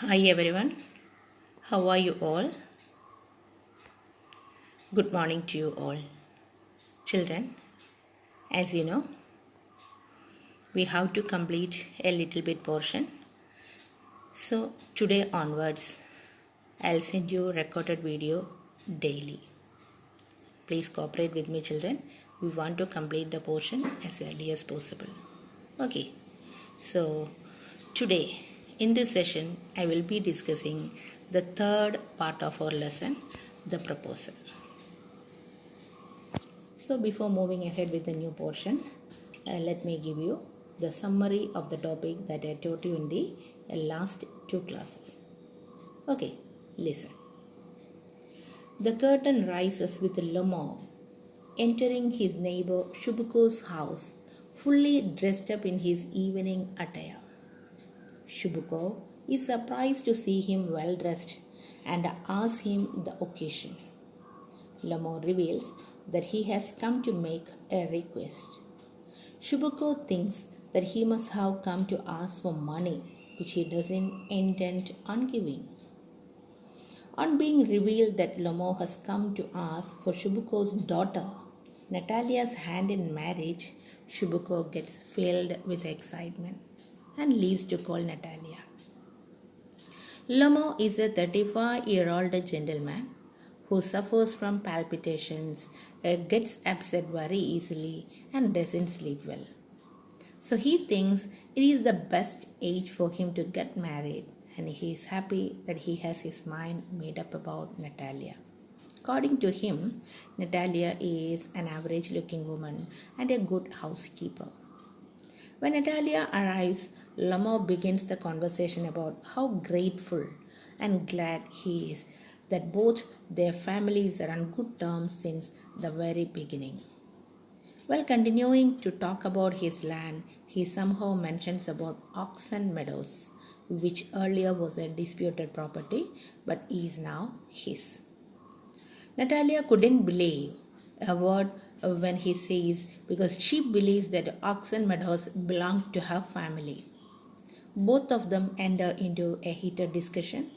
Hi everyone, how are you all? Good morning to you all. Children, as you know, we have to complete a little bit portion. So today onwards, I'll send you recorded video daily. Please cooperate with me children. We want to complete the portion as early as possible. Okay, so today in this session, I will be discussing the third part of our lesson, the proposal. So before moving ahead with the new portion, let me give you the summary of the topic that I taught you in the last two classes. Okay, listen. The curtain rises with Lomo entering his neighbor Shubuko's house, fully dressed up in his evening attire. Shubuko is surprised to see him well dressed and asks him the occasion. Lomo reveals that he has come to make a request. Shubuko thinks that he must have come to ask for money, which he doesn't intend on giving. On being revealed that Lomo has come to ask for Shubuko's daughter, Natalia's hand in marriage, Shubuko gets filled with excitement and leaves to call Natalia. Lomo is a 35-year-old gentleman who suffers from palpitations, gets upset very easily, and doesn't sleep well. So he thinks it is the best age for him to get married, and he is happy that he has his mind made up about Natalia. According to him, Natalia is an average looking woman and a good housekeeper. When Natalia arrives, Lomo begins the conversation about how grateful and glad he is that both their families are on good terms since the very beginning. While continuing to talk about his land, he somehow mentions about Oxen Meadows, which earlier was a disputed property but is now his. Natalia couldn't believe a word when he says because she believes that Oxen Meadows belonged to her family. Both of them enter into a heated discussion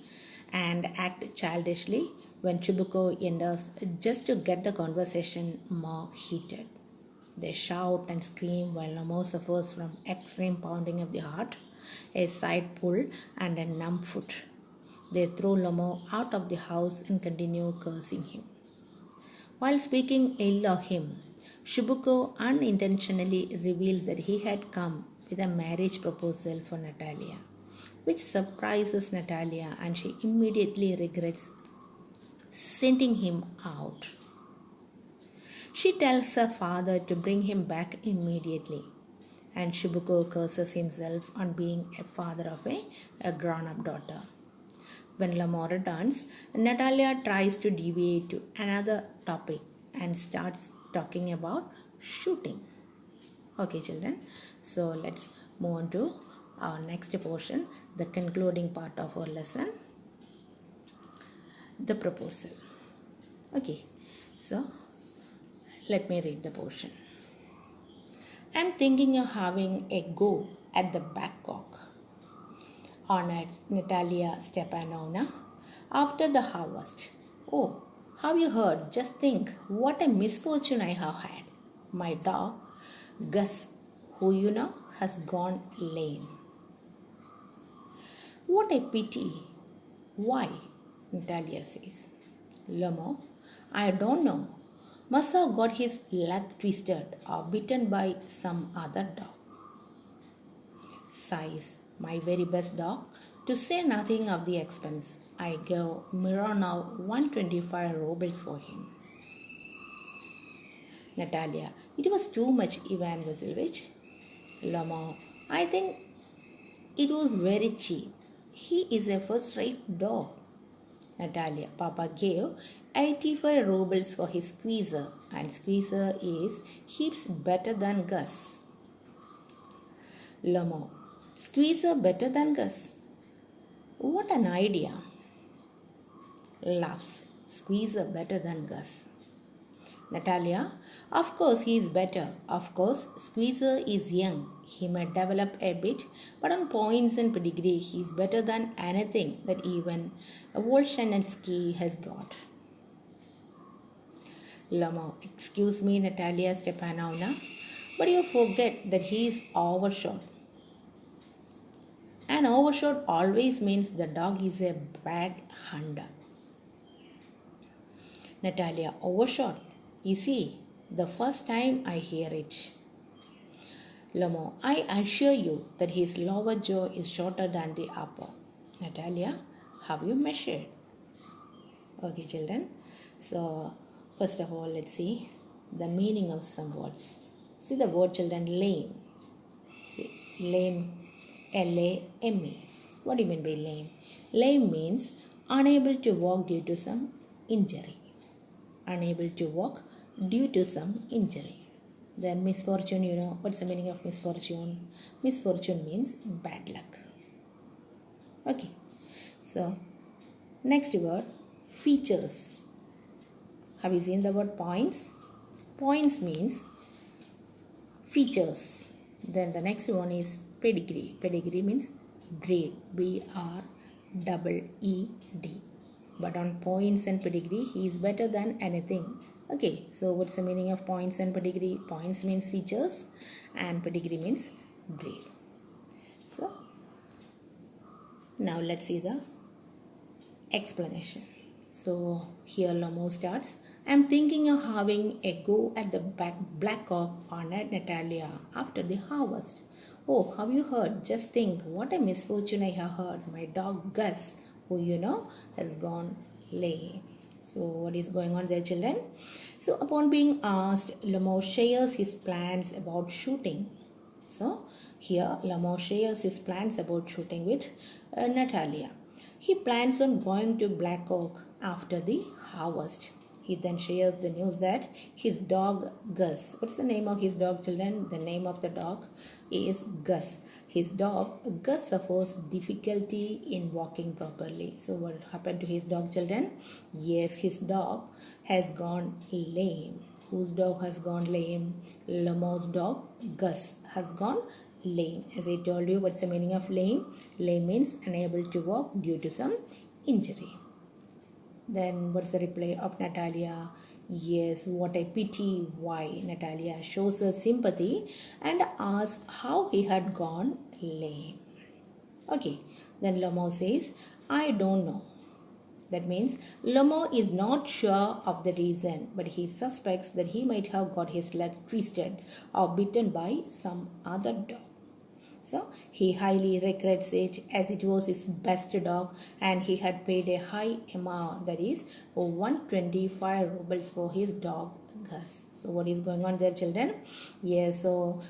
and act childishly when Chibuko enters just to get the conversation more heated. They shout and scream while Lomo suffers from extreme pounding of the heart, a side pull, and a numb foot. They throw Lomo out of the house and continue cursing him. While speaking ill of him, Shubuko unintentionally reveals that he had come with a marriage proposal for Natalia, which surprises Natalia and she immediately regrets sending him out. She tells her father to bring him back immediately, and Shubuko curses himself on being a father of a grown-up daughter. When Lomo returns, Natalia tries to deviate to another topic and starts talking about shooting. Okay, children, so let's move on to our next portion, the concluding part of our lesson, the proposal. Okay, so let me read the portion. I'm thinking of having a go at the Babcock, honored Natalia Stepanovna, after the harvest. Oh, have you heard? Just think what a misfortune I have had. My dog, Gus, who you know, has gone lame. What a pity. Why? Natalia says. Lomo, I don't know. Must have got his leg twisted or bitten by some other dog. Sighs, my very best dog, to say nothing of the expense. I gave Mironov 125 rubles for him. Natalia, it was too much, Ivan Vasilievich. Lomo, I think it was very cheap. He is a first-rate dog. Natalia, Papa gave 85 rubles for his squeezer, and squeezer is heaps better than Gus. Lomo, squeezer better than Gus? What an idea. Laughs, squeezer better than Gus. Natalia, of course he is better. Of course, Squeezer is young. He may develop a bit, but on points and pedigree, he is better than anything that even Volshanetsky has got. Lamo, excuse me, Natalia Stepanovna, but you forget that he is overshot. An overshot always means the dog is a bad hunter. Natalia, overshot? Is he? The first time I hear it. Lamo, I assure you that his lower jaw is shorter than the upper. Natalia, have you measured? Okay, children. So, first of all, let's see the meaning of some words. See the word, children, lame. See, lame, L-A-M-E. What do you mean by lame? Lame means unable to walk due to some injury. Unable to walk due to some injury. Then misfortune, you know, what's the meaning of misfortune? Misfortune means bad luck. Okay, so next word, features. Have you seen the word points? Points means features. Then the next one is pedigree. Pedigree means breed, B-R-E-E-D. But on points and pedigree, he is better than anything. Okay, so what's the meaning of points and pedigree? Points means features and pedigree means breed. So, now let's see the explanation. So, here Lamo starts. I'm thinking of having a go at the black cock on Natalia after the harvest. Oh, have you heard? Just think, what a misfortune I have heard. My dog Gus, who you know, has gone lame. So what is going on there, children? So upon being asked, Lamo shares his plans about shooting. So here Lamo shares his plans about shooting with Natalia. He plans on going to Black Oak after the harvest. He then shares the news that his dog Gus. What's the name of his dog, children? The name of the dog is Gus. His dog Gus suffers difficulty in walking properly. So what happened to his dog, children? Yes, his dog has gone lame. Whose dog has gone lame? Lamo's dog Gus has gone lame. As I told you, what's the meaning of lame? Lame means unable to walk due to some injury. Then what's the reply of Natalia? Yes, what a pity. Why? Natalia shows her sympathy and asks how he had gone lame. Okay, then Lamo says, I don't know. That means Lamo is not sure of the reason, but he suspects that he might have got his leg twisted or bitten by some other dog. So he highly regrets it as it was his best dog and he had paid a high amount, that is 125 rubles for his dog Gus. So what is going on there, children? Yes, so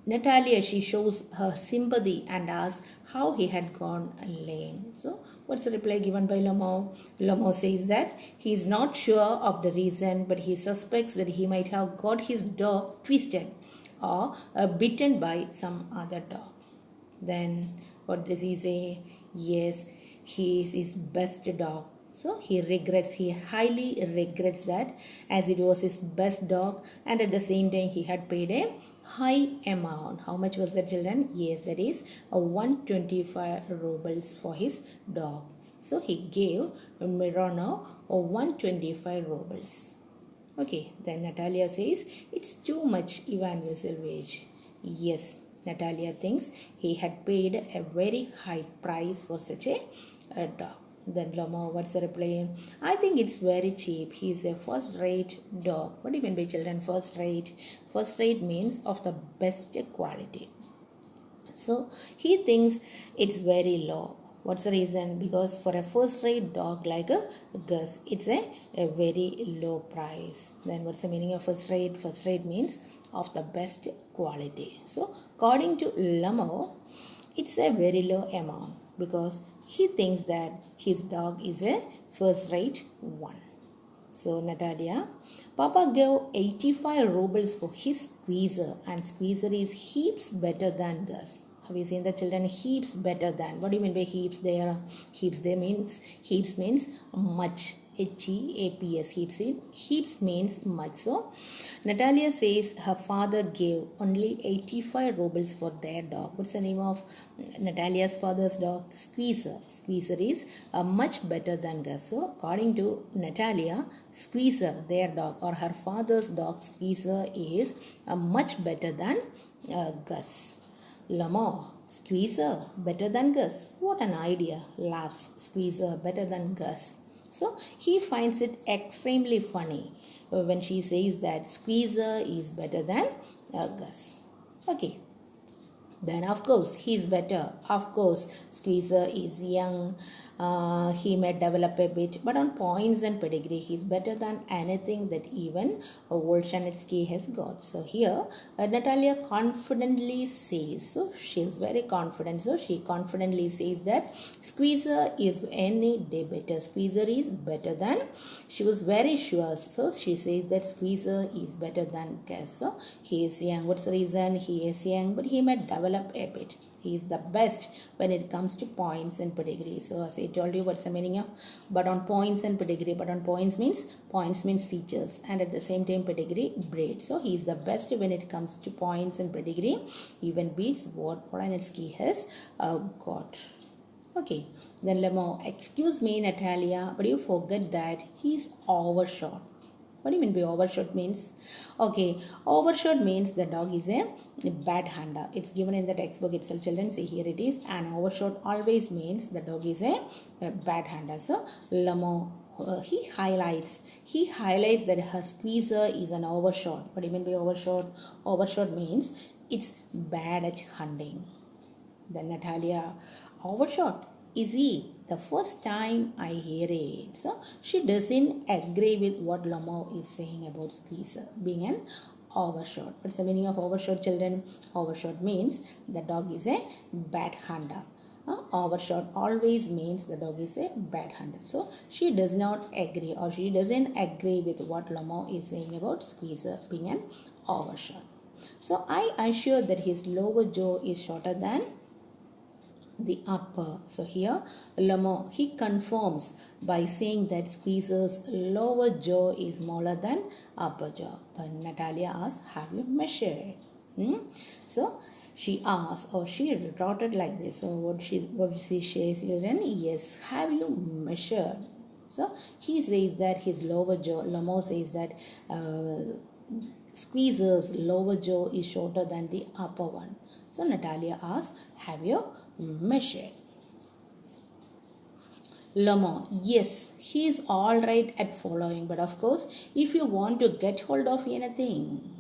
Natalia, she shows her sympathy and asks how he had gone lame. So what's the reply given by Lamo? Lamo says that he is not sure of the reason, but he suspects that he might have got his dog twisted or bitten by some other dog. Then what does he say? Yes, he is his best dog. So he highly regrets that as it was his best dog and at the same time he had paid a high amount. How much was that, children? Yes, that is 125 rubles for his dog. So he gave Mironov 125 rubles. Okay, then Natalia says, it's too much, Ivan Vasilevich. Yes, Natalia thinks he had paid a very high price for such a dog. Then Lamo, what's the reply? I think it's very cheap. He's a first-rate dog. What do you mean by, children, first-rate? First-rate means of the best quality. So he thinks it's very low. What's the reason? Because for a first-rate dog like a Gus, it's a very low price. Then what's the meaning of first-rate? First-rate means of the best quality. So according to Lamo, it's a very low amount because he thinks that his dog is a first-rate one. So Natalia, Papa gave 85 rubles for his squeezer and squeezer is heaps better than Gus. Have you seen the, children? Heaps better than. What do you mean by heaps there? Heaps means much. Heaps. Heaps means much. So Natalia says her father gave only 85 rubles for their dog. What's the name of Natalia's father's dog? Squeezer. Squeezer is much better than Gus. So according to Natalia, Squeezer, their dog, or her father's dog Squeezer, is much better than Gus. Lamar, Squeezer better than Gus. What an idea, laughs Squeezer, better than Gus. So he finds it extremely funny when she says that Squeezer is better than Gus. Okay. Then of course he is better. Of course Squeezer is young. He may develop a bit, but on points and pedigree he is better than anything that even Volshanitsky has got. So here Natalia confidently says, so she is very confident. So she confidently says that Squeezer is any day better. Squeezer is better than. She was very sure. So she says that Squeezer is better than Gus. So he is young. What's the reason? He is young, but he may develop a bit. He is the best when it comes to points and pedigree. So as I told you, what's the meaning of but on points and pedigree? But on points means features, and at the same time pedigree breed. So he is the best when it comes to points and pedigree, even beats what Polanitsky has got. Okay, then Lemon, excuse me Natalia, but you forget that he's overshot. What do you mean by overshot means? Okay, overshot means the dog is a bad hander. It's given in the textbook itself, children. See, here it is. An overshot always means the dog is a bad hander. So, Lamo, he highlights that her Squeezer is an overshot. What do you mean by overshot? Overshot means it's bad at hunting. Then Natalia, overshot. Is he? The first time I hear it. So she doesn't agree with what Lamo is saying about Squeezer being an overshot. What's the meaning of overshot, children? Overshot means the dog is a bad hunter. Overshot always means the dog is a bad hunter. So she does not agree, or she doesn't agree with what Lamo is saying about Squeezer being an overshot. So I assure that his lower jaw is shorter than the upper. So here Lamo, he confirms by saying that Squeezer's lower jaw is smaller than upper jaw. Then Natalia asks, have you measured? So she asks, or she retorted like this. So what she says, children? Yes, have you measured? So he says that his lower jaw, Lamo says that Squeezer's lower jaw is shorter than the upper one. So Natalia asks, have you measured? Lamo, yes, he is all right at following, but of course, if you want to get hold of anything.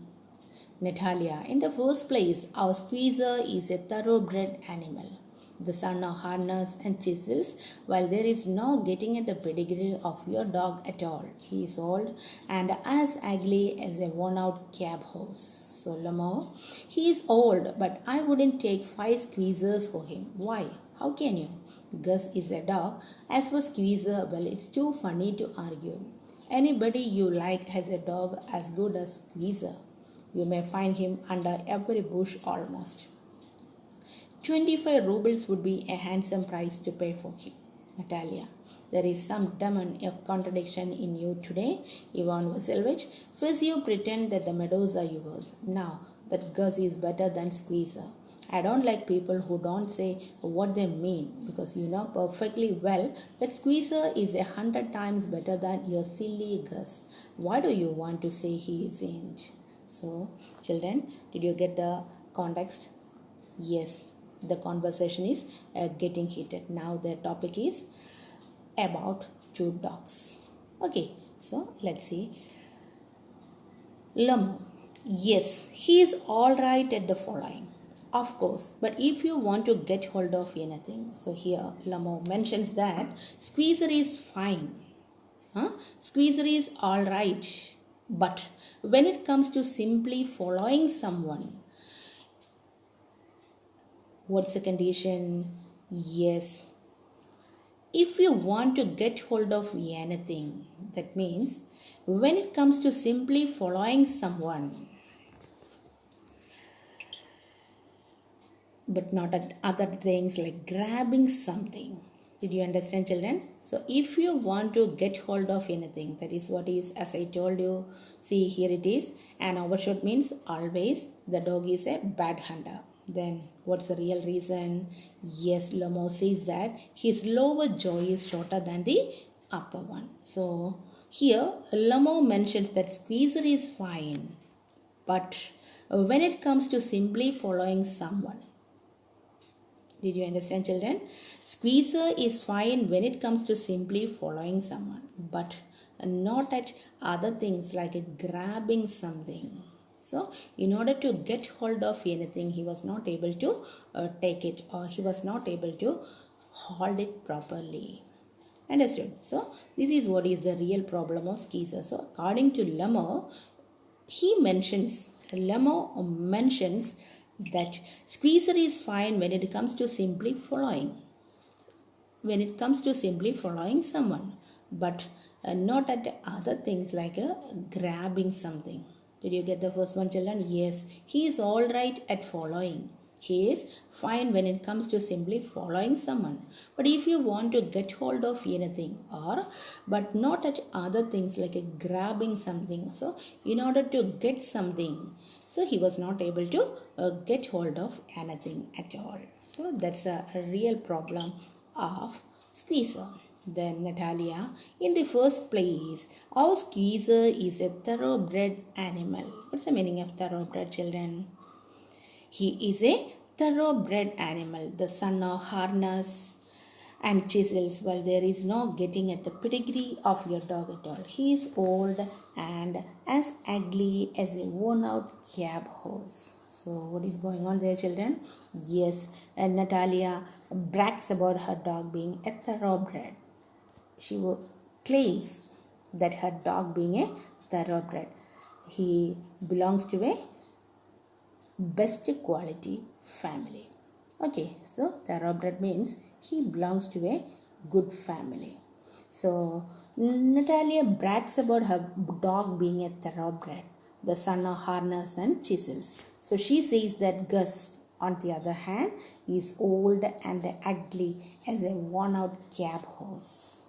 Natalia, in the first place, our Squeezer is a thoroughbred animal, the son of harness and chisels, while there is no getting at the pedigree of your dog at all. He is old and as ugly as a worn-out cab horse. So Lamo, he is old, but I wouldn't take 5 Squeezers for him. Why? How can you? Gus is a dog. As for Squeezer, well, it's too funny to argue. Anybody you like has a dog as good as Squeezer. You may find him under every bush almost. 25 rubles would be a handsome price to pay for him. Natalia, there is some demon of contradiction in you today, Ivan Vasilievich. First you pretend that the meadows are yours. Now that Gus is better than Squeezer. I don't like people who don't say what they mean, because you know perfectly well that Squeezer is 100 times better than your silly Gus. Why do you want to say he isn't? So, children, did you get the context? Yes, the conversation is getting heated. Now the topic is about 2 dogs. Okay, so let's see. Lamo, yes, he is all right at the following. Of course, but if you want to get hold of anything, so here Lamo mentions that Squeezer is fine. Squeezer is all right. But when it comes to simply following someone, what's the condition? Yes. If you want to get hold of anything, that means when it comes to simply following someone, but not at other things like grabbing something. Did you understand, children? So if you want to get hold of anything, that is what is, as I told you, see here it is, an overshot means always the dog is a bad hunter. Then what's the real reason? Yes, Lamo says that his lower jaw is shorter than the upper one. So here Lamo mentions that Squeezer is fine, but when it comes to simply following someone, did you understand, children? Squeezer is fine when it comes to simply following someone, but not at other things like grabbing something. So, in order to get hold of anything, he was not able to take it, or he was not able to hold it properly. Understood? So, this is what is the real problem of Squeezer. So, according to Lamo mentions that Squeezer is fine when it comes to simply following. When it comes to simply following someone, but not at other things like grabbing something. Did you get the first one, children? Yes, he is all right at following. He is fine when it comes to simply following someone. But if you want to get hold of anything, but not at other things like grabbing something. So in order to get something, so he was not able to get hold of anything at all. So that's a real problem of Squeezer. Then Natalia, in the first place, our Squeezer is a thoroughbred animal. What's the meaning of thoroughbred, children? He is a thoroughbred animal, the son of harness and chisels. Well, there is no getting at the pedigree of your dog at all. He is old and as ugly as a worn out cab horse. So what is going on there, children? Yes, and Natalia brags about her dog being a thoroughbred. She claims that her dog being a thoroughbred. He belongs to a best quality family. Okay, so thoroughbred means he belongs to a good family. So Natalia brags about her dog being a thoroughbred, the son of harness and chisels. So she says that Gus, on the other hand, is old and ugly as a worn out cab horse.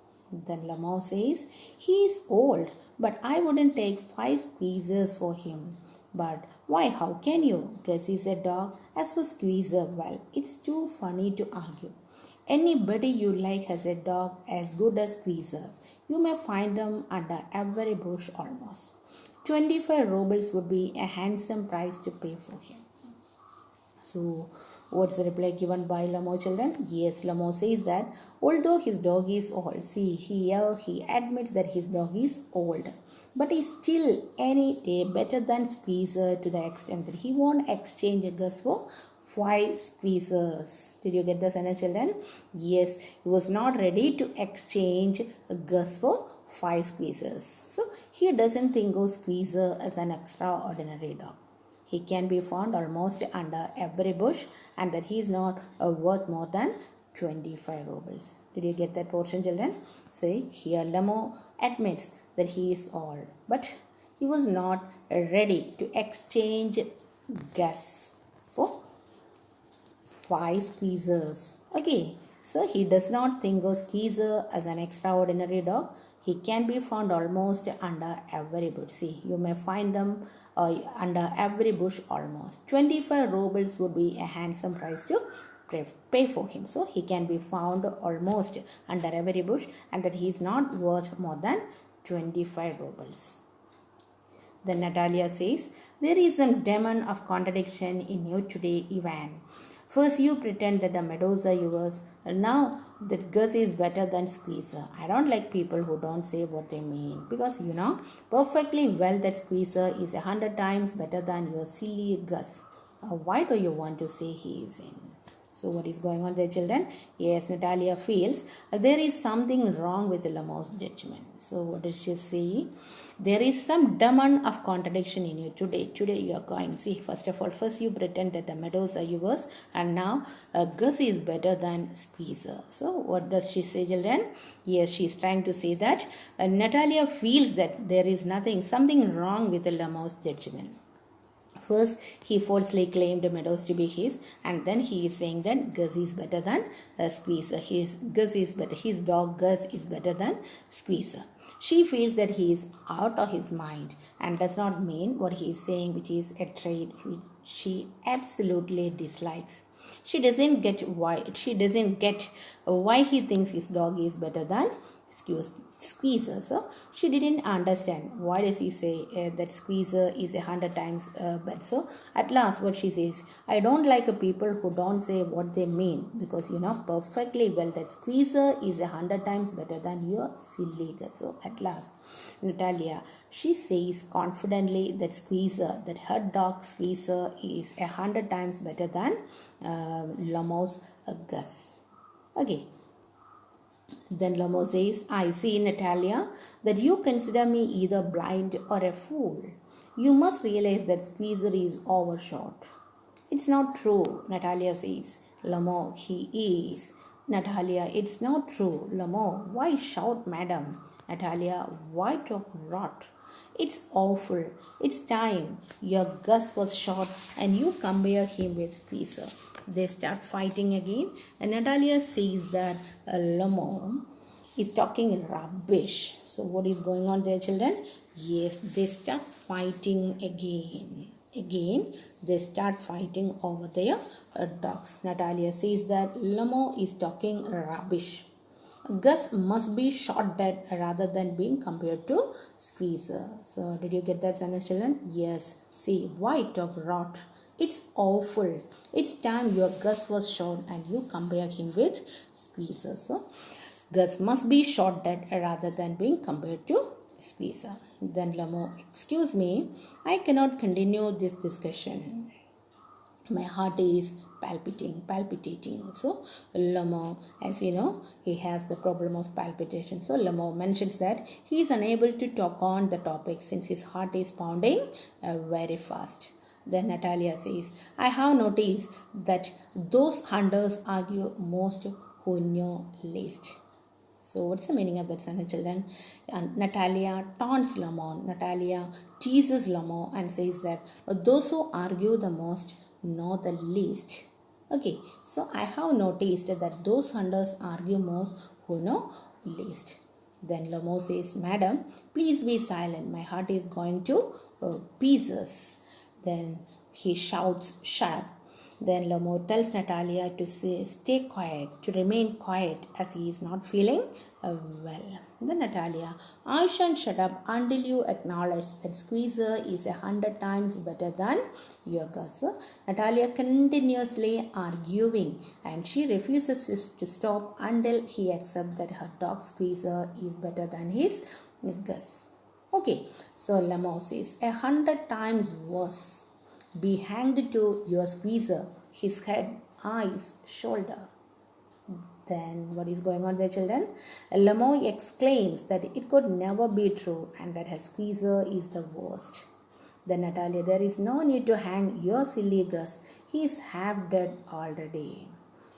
Then Lamo says, he is old, but I wouldn't take 5 Squeezers for him. But why, how can you? Gus is a dog. As for Squeezer, well, it's too funny to argue. Anybody you like has a dog as good as Squeezer. You may find them under every bush almost. 25 rubles would be a handsome price to pay for him. So, what's the reply given by Lamo, children? Yes, Lamo says that although his dog is old, see here he admits that his dog is old, but he's still any day better than Squeezer to the extent that he won't exchange a Gus for 5 Squeezers. Did you get the sentence, children? Yes, he was not ready to exchange a Gus for 5 Squeezers. So, he doesn't think of Squeezer as an extraordinary dog. He can be found almost under every bush and that he is not worth more than 25 rubles. Did you get that portion, children? See, here Lamo admits that he is old, but he was not ready to exchange Gus for 5 Squeezers. Okay, so he does not think of Squeezer as an extraordinary dog. He can be found almost under every bush. See, you may find them under every bush almost. 25 rubles would be a handsome price to pay for him. So he can be found almost under every bush and that he is not worth more than 25 rubles. Then Natalia says, there is some demon of contradiction in you today, Ivan. First you pretend that the meadows are yours, and now that Gus is better than Squeezer. I don't like people who don't say what they mean, because you know perfectly well that Squeezer is 100 times better than your silly Gus. Why do you want to say he is in? So what is going on there, children? Yes, Natalia feels there is something wrong with Lamo's judgment. So what does she say? There is some demon of contradiction in you today. Today you are going. See, first of all, first you pretend that the meadows are yours, and now Gus is better than Squeezer. So what does she say, children? Yes, she is trying to say that Natalia feels that there is something wrong with Lamo's judgment. First, he falsely claimed Meadows to be his, and then he is saying that Gus is better than Squeezer. His dog Gus is better than Squeezer. She feels that he is out of his mind and does not mean what he is saying, which is a trait which she absolutely dislikes. She doesn't get why he thinks his dog is better than Squeezer. So she didn't understand why does he say that Squeezer is 100 times better. So at last what she says, I don't like people who don't say what they mean, because you know perfectly well that Squeezer is 100 times better than your silly Gus. So at last Natalia, she says confidently that her dog Squeezer is 100 times better than Lamau's Gus. Okay. Then Lamo says, I see, Natalia, that you consider me either blind or a fool. You must realize that Squeezer is overshot. It's not true, Natalia says. Lamo, he is. Natalia, it's not true. Lamo, why shout, madam? Natalia, why talk rot? It's awful. It's time. Your Gus was shot and you compare him with Squeezer. They start fighting again, and Natalia says that Lamo is talking rubbish. So what is going on there, children? Yes, they start fighting again. They start fighting over their dogs. Natalia says that Lamo is talking rubbish. Gus must be shot dead rather than being compared to Squeezer. So did you get that sentence, children? Yes. See, why talk rot? It's awful. It's time your Gus was shot and you compare him with Squeezer. So Gus must be shot dead rather than being compared to Squeezer. Then Lamo, excuse me, I cannot continue this discussion. My heart is palpitating. So Lamo, as you know, he has the problem of palpitation. So Lamo mentions that he is unable to talk on the topic since his heart is pounding very fast. Then Natalia says, I have noticed that those hunters argue most who know least. So what's the meaning of that sentence, children? Natalia taunts Lamo. Natalia teases Lamo and says that those who argue the most know the least. Okay, so I have noticed that those hunters argue most who know least. Then Lamo says, Madam, please be silent. My heart is going to pieces. Then he shouts, shut up. Then Lamo tells Natalia to stay quiet, to remain quiet as he is not feeling well. Then Natalia, I shan't shut up until you acknowledge that Squeezer is 100 times better than your Gus. So Natalia continuously arguing and she refuses to stop until he accepts that her dog Squeezer is better than his Gus. Okay, so Lamo says 100 times worse. Be hanged to your Squeezer, his head, eyes, shoulder. Then what is going on there, children? Lamo exclaims that it could never be true and that her Squeezer is the worst. Then Natalia, there is no need to hang your silly Gus. He is half dead already.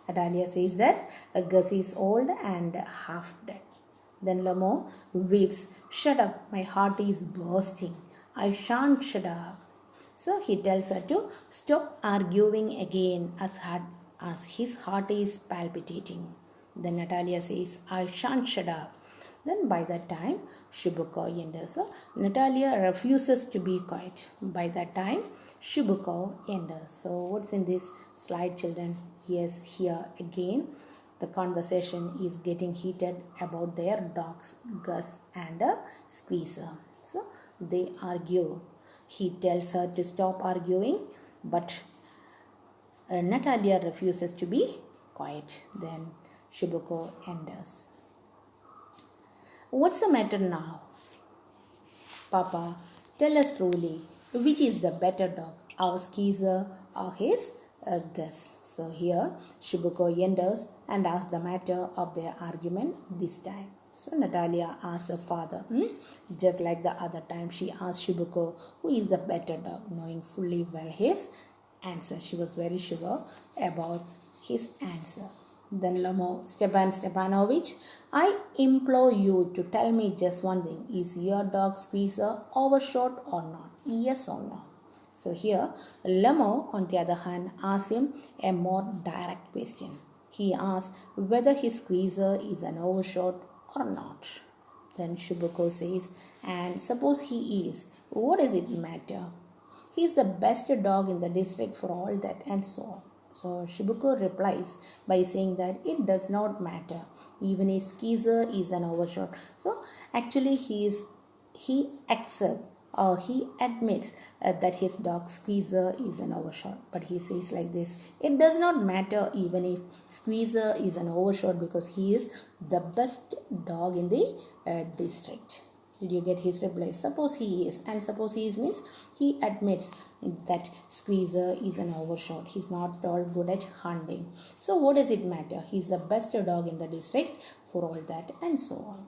Natalia says that Gus is old and half dead. Then Lamo weeps, shut up, my heart is bursting. I shan't shut up. So he tells her to stop arguing again as his heart is palpitating. Then Natalia says, I shan't shut up. Then by that time, Shibuko enters. So Natalia refuses to be quiet. By that time, Shibuko enters. So what's in this slide, children? Yes, here again, the conversation is getting heated about their dogs, Gus and Squeezer. So they argue. He tells her to stop arguing, but Natalia refuses to be quiet. Then Shibuko enters. What's the matter now? Papa, tell us truly, which is the better dog, our Squeezer or his Gus? So here Shibuko enters and asks the matter of their argument this time. So Natalia asks her father, just like the other time she asked Shibuko, who is the better dog, knowing fully well his answer. She was very sure about his answer. Then Lamo, Stepan Stepanovich, I implore you to tell me just one thing. Is your dog Squeezer overshot or not? Yes or no? So here, Lamo, on the other hand, asks him a more direct question. He asks whether his squeezer is an overshot or not. Then Shibuko says, and suppose he is, what does it matter? He is the best dog in the district for all that, and so on. So Shibuko replies by saying that it does not matter, even if Skeezer is an overshot. So actually he accepts or he admits that his dog Squeezer is an overshot. But he says like this, it does not matter even if Squeezer is an overshot because he is the best dog in the district. Did you get his reply? Suppose he is, and suppose he is means he admits that Squeezer is an overshot. He's not all good at hunting. So what does it matter? He's the best dog in the district for all that, and so on.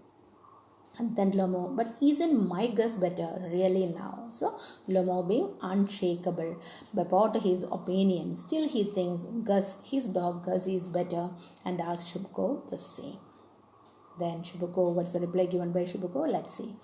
And then Lomo, but isn't my Gus better really now? So Lomo being unshakable about his opinion, still he thinks Gus, his dog Gus is better, and asks Shibuko the same. Then Shibuko, what's the reply given by Shibuko? Let's see.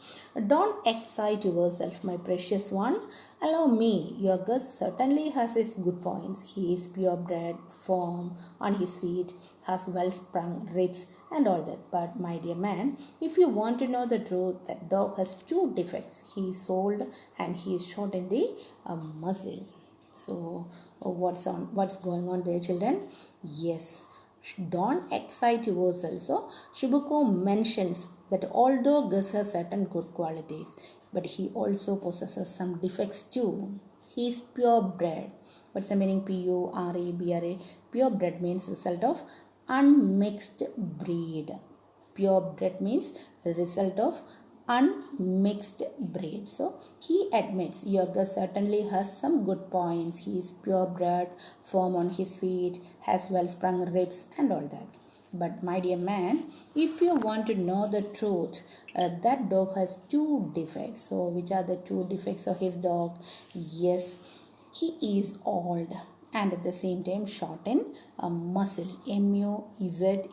Don't excite yourself, my precious one. Allow me. Your Gus certainly has his good points. He is purebred, firm on his feet, has well-sprung ribs and all that. But my dear man, if you want to know the truth, that dog has two defects. He is old and he is short in the muzzle. So what's going on there, children? Yes. Don't excite yourself. So Shibuko mentions that although Gus has certain good qualities, but he also possesses some defects too. He is purebred. What's the meaning? P-U-R-E-B-R-A? Purebred means result of unmixed breed. Purebred means result of unmixed breed. So he admits your Gus certainly has some good points. He is purebred, firm on his feet, has well sprung ribs and all that. But my dear man, if you want to know the truth, that dog has two defects. So which are the two defects of his dog? Yes, he is old and at the same time short in muscle. M-U-Z-Z-L-A.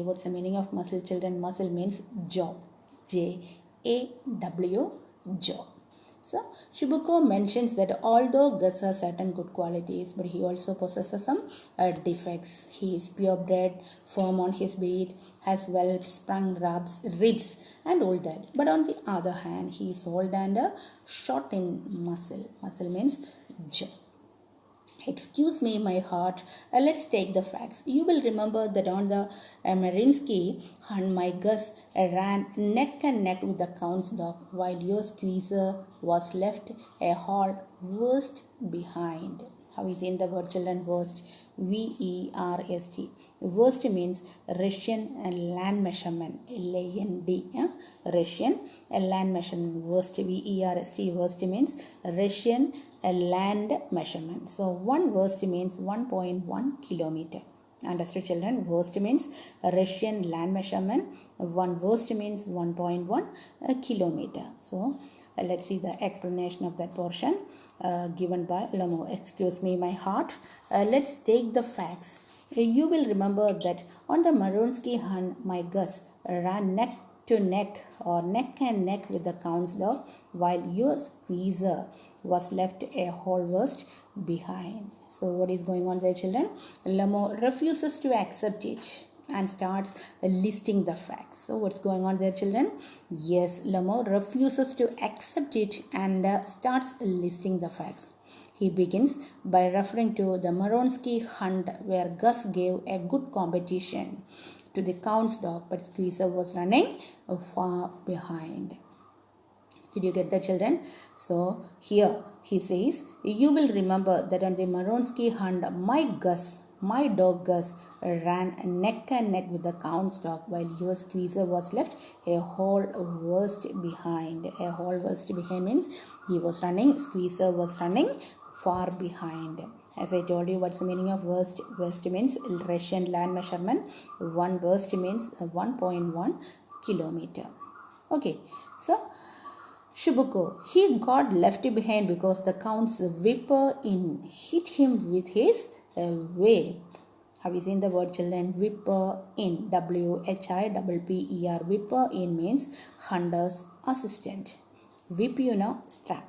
What's the meaning of muscle, children? Muscle means jaw. J-A-W, jaw. So Shibuko mentions that although Gus has certain good qualities, but he also possesses some defects. He is purebred, firm on his feet, has well sprung ribs and all that. But on the other hand, he is old and short in muscle. Muscle means jaw. Excuse me, my heart. Let's take the facts. You will remember that on the Marinsky hunt, my Gus ran neck and neck with the Count's dog, while your Squeezer was left a haul worst behind. How is in the word, children? Worst. V-E-R-S-T. Worst means Russian land measurement. L-A-N-D. Russian land measurement. Worst. V-E-R-S-T. Worst means Russian land measurement. So one worst means 1.1 kilometer. Understood, children? Worst means Russian land measurement. One worst means 1.1 kilometer. So let's see the explanation of that portion given by Lomo. Excuse me, my heart. Let's take the facts. You will remember that on the Marinsky hunt, my Gus ran neck to neck or neck and neck with the Count's dog, while your Squeezer was left a whole worst behind. So what is going on there, children? Lomo refuses to accept it and starts listing the facts. So what's going on there, children? Yes, Lomo refuses to accept it and starts listing the facts. He begins by referring to the Marinsky hunt where Gus gave a good competition to the Count's dog, but Squeezer was running far behind. Did you get the, children? So here he says, you will remember that on the Marinsky hunt, my dog Gus ran neck and neck with the Count's dog, while your Squeezer was left a whole worst behind. A whole worst behind means he was running, Squeezer was running far behind. As I told you, what's the meaning of worst? Worst means Russian land measurement. One worst means 1.1 kilometer. Okay, so Shibuko, he got left behind because the Count's whipper in hit him with his whip. Have you seen the word, children? Whipper in. W-H-I-P-P-E-R. Whipper in means hunter's assistant. Whip, strap.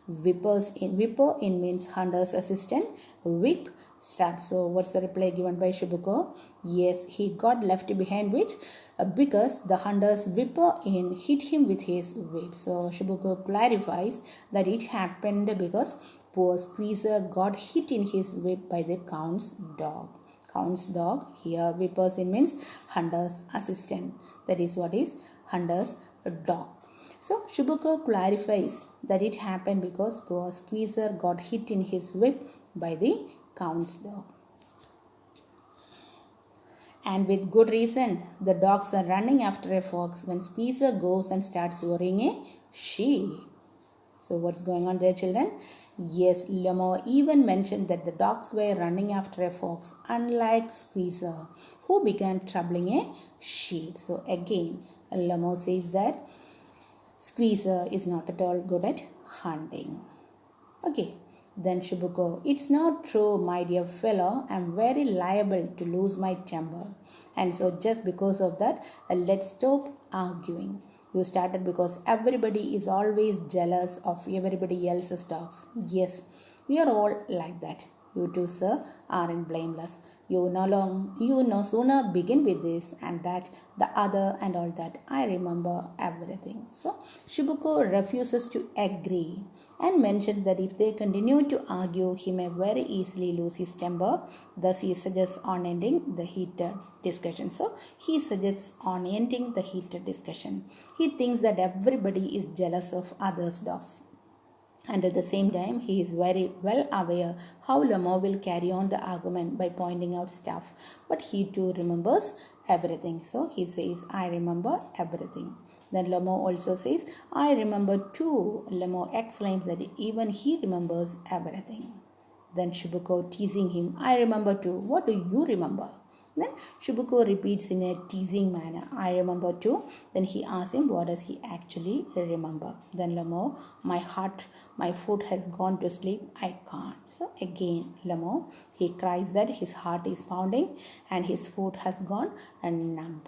Whipper in means hunter's assistant. Whip, stab. So what's the reply given by Shibuko? Yes, he got left behind because the hunter's whipper in hit him with his whip. So Shibuko clarifies that it happened because poor Squeezer got hit in his whip by the Count's dog. Count's dog, here whippers in means hunter's assistant. That is what is hunter's dog. So Shibuko clarifies that it happened because poor Squeezer got hit in his whip by the Count's dog. And with good reason, the dogs are running after a fox when Squeezer goes and starts worrying a sheep. So what's going on there, children? Yes, Lemo even mentioned that the dogs were running after a fox, unlike Squeezer, who began troubling a sheep. So again, Lemo says that Squeezer is not at all good at hunting. Okay, then Shibuko, it's not true, my dear fellow. I'm very liable to lose my temper. And so just because of that, let's stop arguing. You started because everybody is always jealous of everybody else's dogs. Yes, we are all like that. You too, sir, aren't blameless. You no sooner begin with this and that, the other and all that. I remember everything. So Shibuko refuses to agree and mentions that if they continue to argue, he may very easily lose his temper. Thus, he suggests on ending the heated discussion. So, he suggests on ending the heated discussion. He thinks that everybody is jealous of others' dogs. And at the same time, he is very well aware how Lemo will carry on the argument by pointing out stuff. But he too remembers everything. So, he says, I remember everything. Then Lemo also says, I remember too. Lemo exclaims that even he remembers everything. Then Shibuko teasing him, I remember too. What do you remember? Then Shibuko repeats in a teasing manner, I remember too. Then he asks him, what does he actually remember? Then Lemo, my foot has gone to sleep. I can't. So again, Lemo, he cries that his heart is pounding and his foot has gone numb.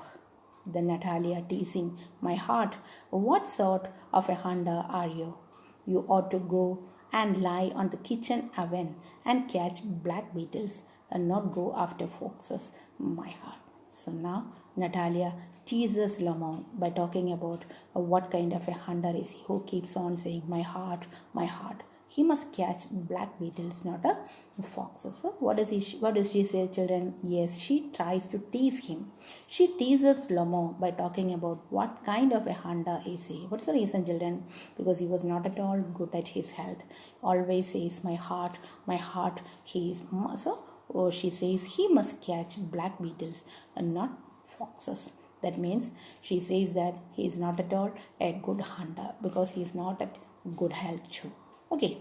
Then Natalia teasing, my heart, what sort of a hunter are you? You ought to go and lie on the kitchen oven and catch black beetles and not go after foxes, my heart. So now Natalia teases Lemo by talking about what kind of a hunter is he who keeps on saying, my heart, my heart. He must catch black beetles, not a foxes. So what does she say, children? Yes, she tries to tease him. She teases Lemo by talking about what kind of a hunter is he. What's the reason, children? Because he was not at all good at his health. Always says, my heart, my heart. He is so. Or she says he must catch black beetles and not foxes. That means she says that he is not at all a good hunter because he is not at good health too. Okay,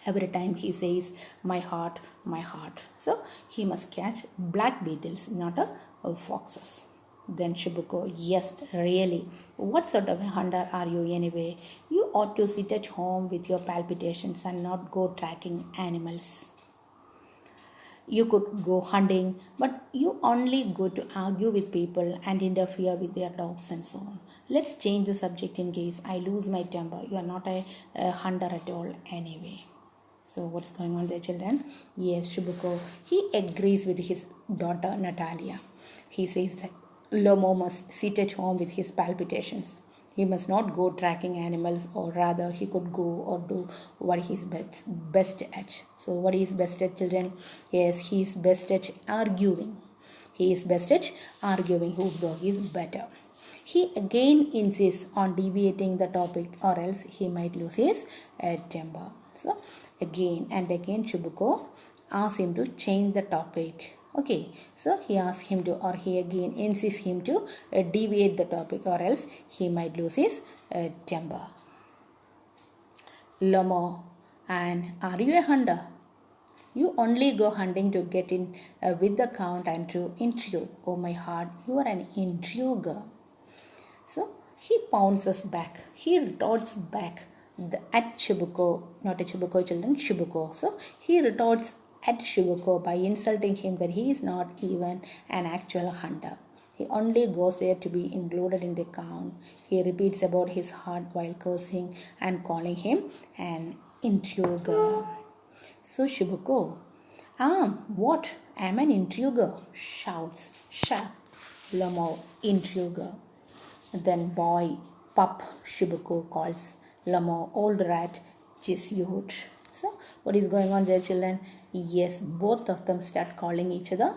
every time he says my heart, my heart. So he must catch black beetles, not a foxes. Then Shibuko, yes, really. What sort of a hunter are you anyway? You ought to sit at home with your palpitations and not go tracking animals. You could go hunting, but you only go to argue with people and interfere with their dogs and so on. Let's change the subject in case I lose my temper. You are not a hunter at all anyway. So what's going on there, children? Yes, Shibuko, he agrees with his daughter Natalia. He says that Lomo must sit at home with his palpitations. He must not go tracking animals, or rather, he could go or do what he's best at. So, what is best at, children? Yes, he is best at arguing. He is best at arguing whose dog is better. He again insists on deviating the topic, or else he might lose his temper. So, again and again, Shibuko asks him to change the topic. Okay, so he asks him to, or he again insists him to deviate the topic, or else he might lose his temper. Lomo, and are you a hunter? You only go hunting to get in with the count and to intrigue. Oh my heart, you are an intriguer. So he pounces back. He retorts back at Shibuko, not at Shibuko, children, Shibuko. So he retorts at Shibuko by insulting him that he is not even an actual hunter. He only goes there to be included in the count. He repeats about his heart while cursing and calling him an intruder. So Shibuko, what? I'm an intruder, shouts. Shut, Lamo, intruder. Then boy, pup, Shibuko calls Lamo, old rat, Jesuit. So, what is going on there, children? Yes, both of them start calling each other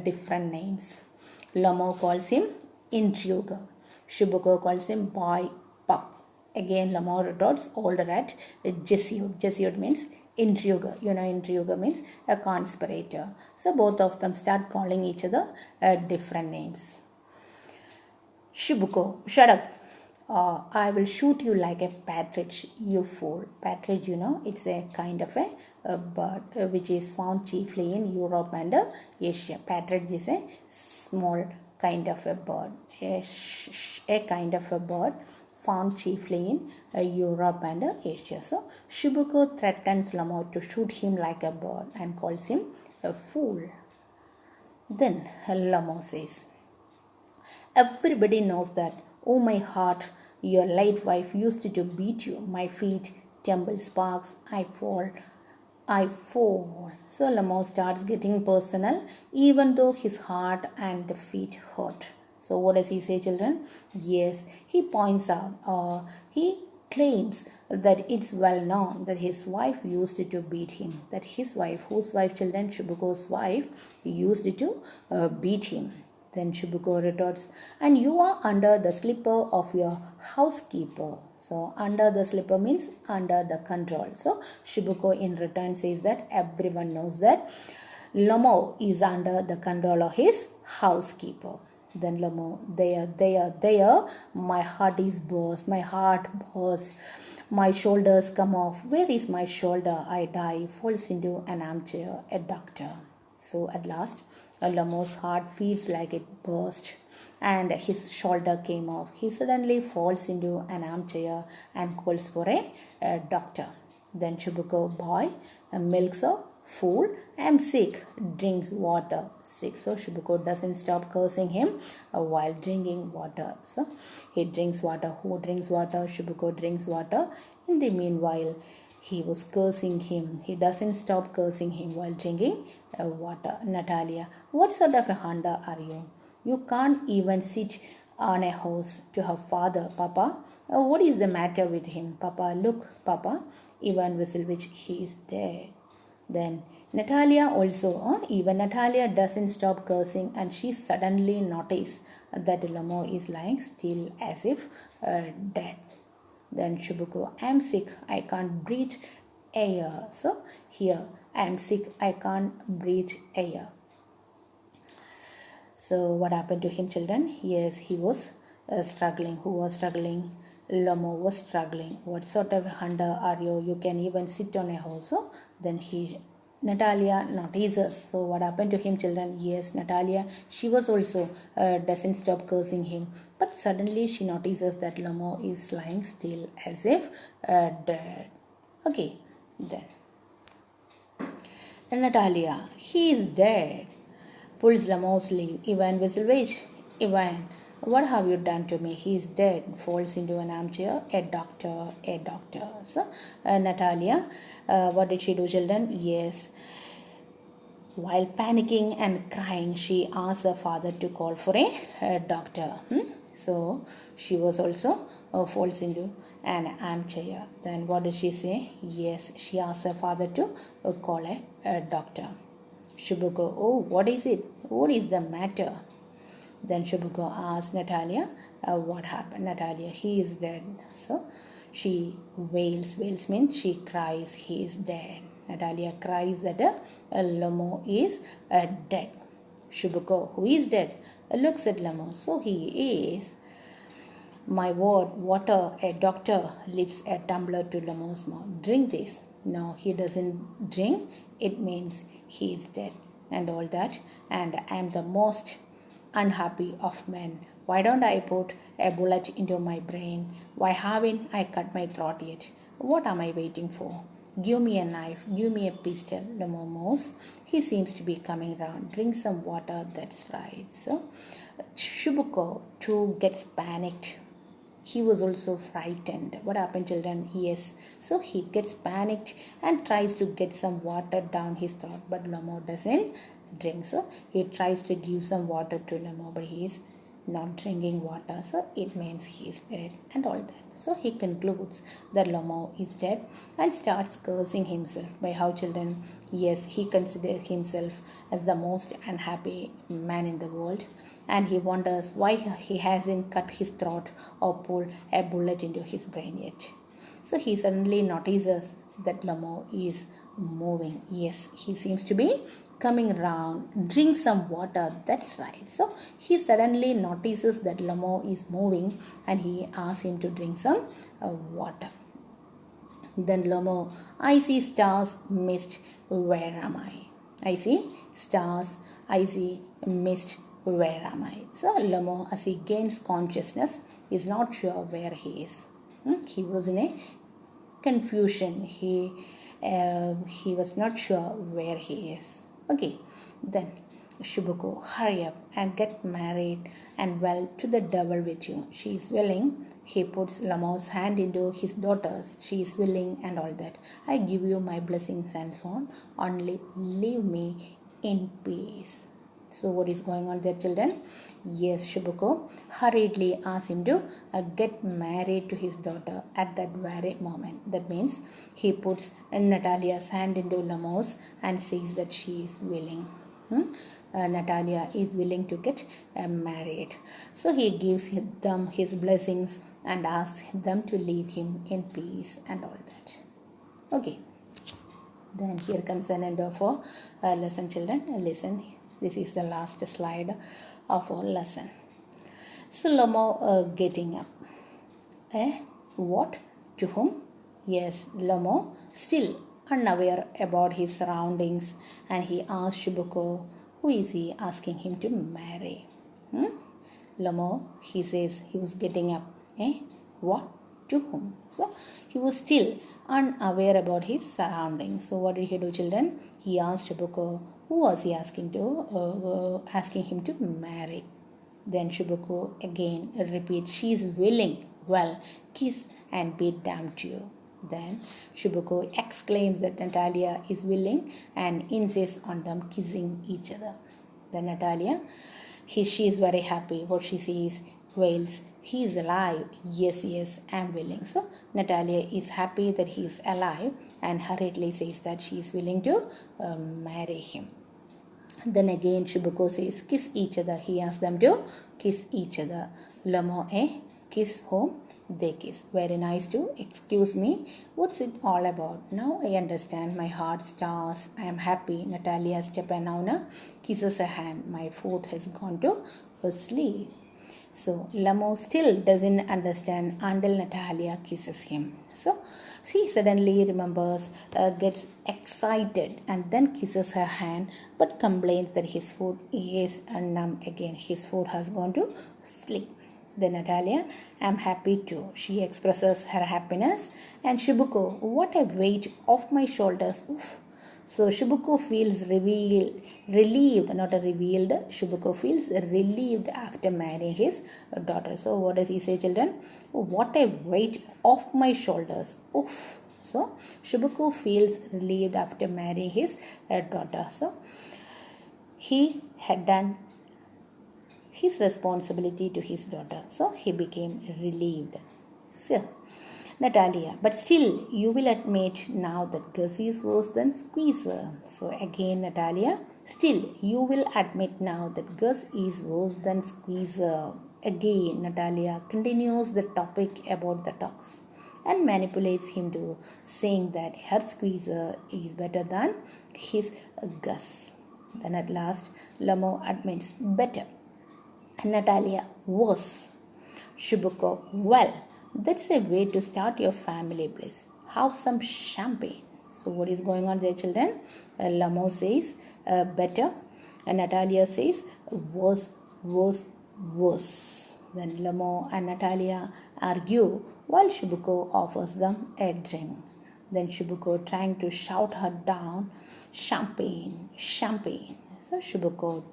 different names. Lamo calls him intruder. Shibuko calls him boy, pup. Again, Lamo retorts, old rat, Jesuit. Jesuit means intruder. You know, intruder means a conspirator. So, both of them start calling each other different names. Shibuko, shut up. I will shoot you like a partridge, you fool. Partridge, you know, it's a kind of a bird which is found chiefly in Europe and Asia. Partridge is a small kind of a bird, a kind of a bird found chiefly in Europe and Asia. So, Shibuko threatens Lamo to shoot him like a bird and calls him a fool. Then Lamo says, everybody knows that. Oh, my heart, your late wife used to beat you. My feet tumble sparks. I fall. So Lamo starts getting personal, even though his heart and feet hurt. So what does he say, children? Yes, he points out, he claims that it's well known that his wife used to beat him. That his wife, whose wife, children? Shibuko's wife, used to beat him. Then Shibuko retorts, and you are under the slipper of your housekeeper. So, under the slipper means under the control. So, Shibuko in return says that everyone knows that Lamo is under the control of his housekeeper. Then Lamo, there, my heart is burst, my heart burst. My shoulders come off. Where is my shoulder? I die. Falls into an armchair. A doctor. So at last, Lamo's heart feels like it burst and his shoulder came off. He suddenly falls into an armchair and calls for a doctor. Then Shibuko, boy, milks a fool. I'm sick. Drinks water. Sick. So Shibuko doesn't stop cursing him while drinking water. So he drinks water. Who drinks water? Shibuko drinks water. In the meanwhile, he was cursing him. He doesn't stop cursing him while drinking water. Natalia, what sort of a hunter are you? You can't even sit on a horse. To her father, Papa, what is the matter with him? Papa, look, Papa, Ivan Vasilevich, he is dead. Then Natalia also, even Natalia doesn't stop cursing and she suddenly notices that Lamo is lying still as if dead. Then Shibuko, I am sick, I can't breathe air. So here, I am sick, I can't breathe air. So what happened to him, children? Yes, he was struggling. Who was struggling? Lamo was struggling. What sort of a hunter are you? You can even sit on a horse. So then Natalia notices. So what happened to him, children? Yes, Natalia, she was also doesn't stop cursing him. But suddenly she notices that Lamo is lying still as if dead. Okay, then. And Natalia, he is dead. Pulls Lamo's sleeve. Ivan Vasilevich, Ivan, what have you done to me? He is dead. Falls into an armchair. A doctor, a doctor. So, Natalia, what did she do, children? Yes. While panicking and crying, she asked her father to call for a doctor. So, she was also falls into an armchair. Then what did she say? Yes, she asked her father to call a doctor. Shibuko, oh, what is it? What is the matter? Then Shibuko asked Natalia, what happened? Natalia, he is dead. So she wails. Wails means she cries, he is dead. Natalia cries that Lamo is dead. Shibuko, who is dead, looks at Lamo. So he is. My word, water, a doctor lifts a tumbler to Lamo's mouth. Drink this. No, he doesn't drink. It means he is dead and all that. And I am the most unhappy of men. Why don't I put a bullet into my brain? Why haven't I cut my throat yet? What am I waiting for? Give me a knife. Give me a pistol. Lamo moves. He seems to be coming round. Drink some water. That's right. So, Shubuko too gets panicked. He was also frightened. What happened, children? Yes. So he gets panicked and tries to get some water down his throat, but Lomo doesn't drink. So he tries to give some water to Lomo, but he is not drinking water. So it means he is dead and all that. So he concludes that Lomo is dead and starts cursing himself. By how, children? Yes, he considers himself as the most unhappy man in the world, and he wonders why he hasn't cut his throat or pulled a bullet into his brain yet. So he suddenly notices that Lomo is moving. Yes, he seems to be coming around. Drink some water. That's right. So he suddenly notices that Lomo is moving and he asks him to drink some water. Then Lomo, I see stars, mist, where am I? I see stars, I see mist, where am I? So Lomo, as he gains consciousness, is not sure where he is. He was in a confusion. He was not sure where he is. Okay, then Shubuko, hurry up and get married and well to the devil with you. She is willing. He puts Lomo's hand into his daughter's. She is willing and all that. I give you my blessings and so on. Only leave me in peace. So what is going on there, children? Yes, Shubuko hurriedly asks him to get married to his daughter at that very moment. That means he puts Natalia's hand into Lomo's and says that she is willing. Natalia is willing to get married. So he gives them his blessings and asks them to leave him in peace and all that. Okay. Then here comes an end of our lesson, children. Listen, this is the last slide of our lesson. So Lomo getting up. What? To whom? Yes, Lomo still unaware about his surroundings, and he asked Shubuko, who is he asking him to marry? Lomo, he says he was getting up. What? To whom? So he was still unaware about his surroundings. So what did he do, children? He asked Shubuko, who was he asking him to marry? Then Shubuko again repeats, she is willing. Well, kiss and be damned to you. Then Shubuko exclaims that Natalia is willing and insists on them kissing each other. Then Natalia, she is very happy. What she says, wails, he is alive. Yes, I am willing. So Natalia is happy that he is alive and hurriedly says that she is willing to marry him. Then again Shubuko says, kiss each other. He asks them to kiss each other. Lomo, kiss whom? They kiss. Very nice too. Excuse me. What's it all about? Now I understand. My heart stars. I am happy. Natalia Stepanovna kisses her hand. My foot has gone to sleep. So Lomo still doesn't understand until Natalia kisses him. So he suddenly remembers, gets excited and then kisses her hand, but complains that his foot is numb again. His foot has gone to sleep. Then Natalia, I'm happy too. She expresses her happiness. And Shubuko, what a weight off my shoulders. Oof. So Shubuko feels relieved, not revealed. Shubuko feels relieved after marrying his daughter. So what does he say, children? What a weight off my shoulders. Oof. So Shubuko feels relieved after marrying his daughter. So he had done his responsibility to his daughter. So he became relieved. So Natalia, but still you will admit now that Gus is worse than Squeezer. So again Natalia, still you will admit now that Gus is worse than Squeezer. Again Natalia continues the topic about the dogs and manipulates him to saying that her Squeezer is better than his Gus. Then at last Lomo admits better. Natalia, worse. Shubuko, well, that's a way to start your family bliss. Have some champagne. So what is going on there, children? Lomo says better, and Natalia says worse. Then Lomo and Natalia argue while Shubuko offers them a drink. Then Shubuko trying to shout her down, champagne. So Shubuko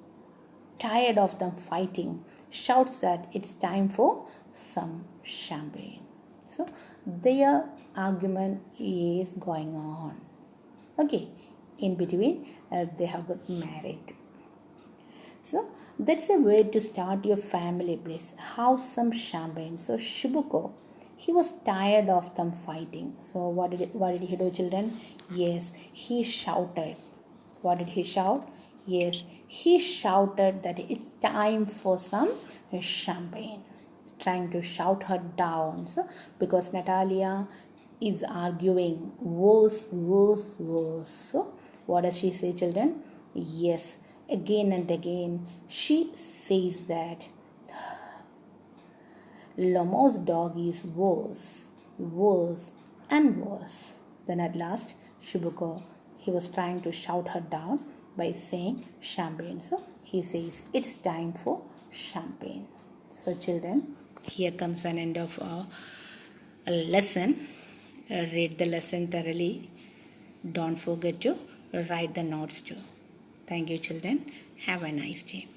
tired of them fighting, shouts that it's time for some champagne. So their argument is going on. Okay, in between they have got married. So that's a way to start your family bliss. Have some champagne. So Shibuko, he was tired of them fighting. So what did he do, children? Yes, he shouted. What did he shout? Yes, he shouted that it's time for some champagne. Trying to shout her down. So because Natalia is arguing worse. So what does she say, children? Yes, again and again she says that Lamo's dog is worse and worse. Then at last Shibuko, he was trying to shout her down by saying champagne. So he says it's time for champagne. So children, here comes an end of our lesson. Read the lesson thoroughly. Don't forget to write the notes too. Thank you, children. Have a nice day.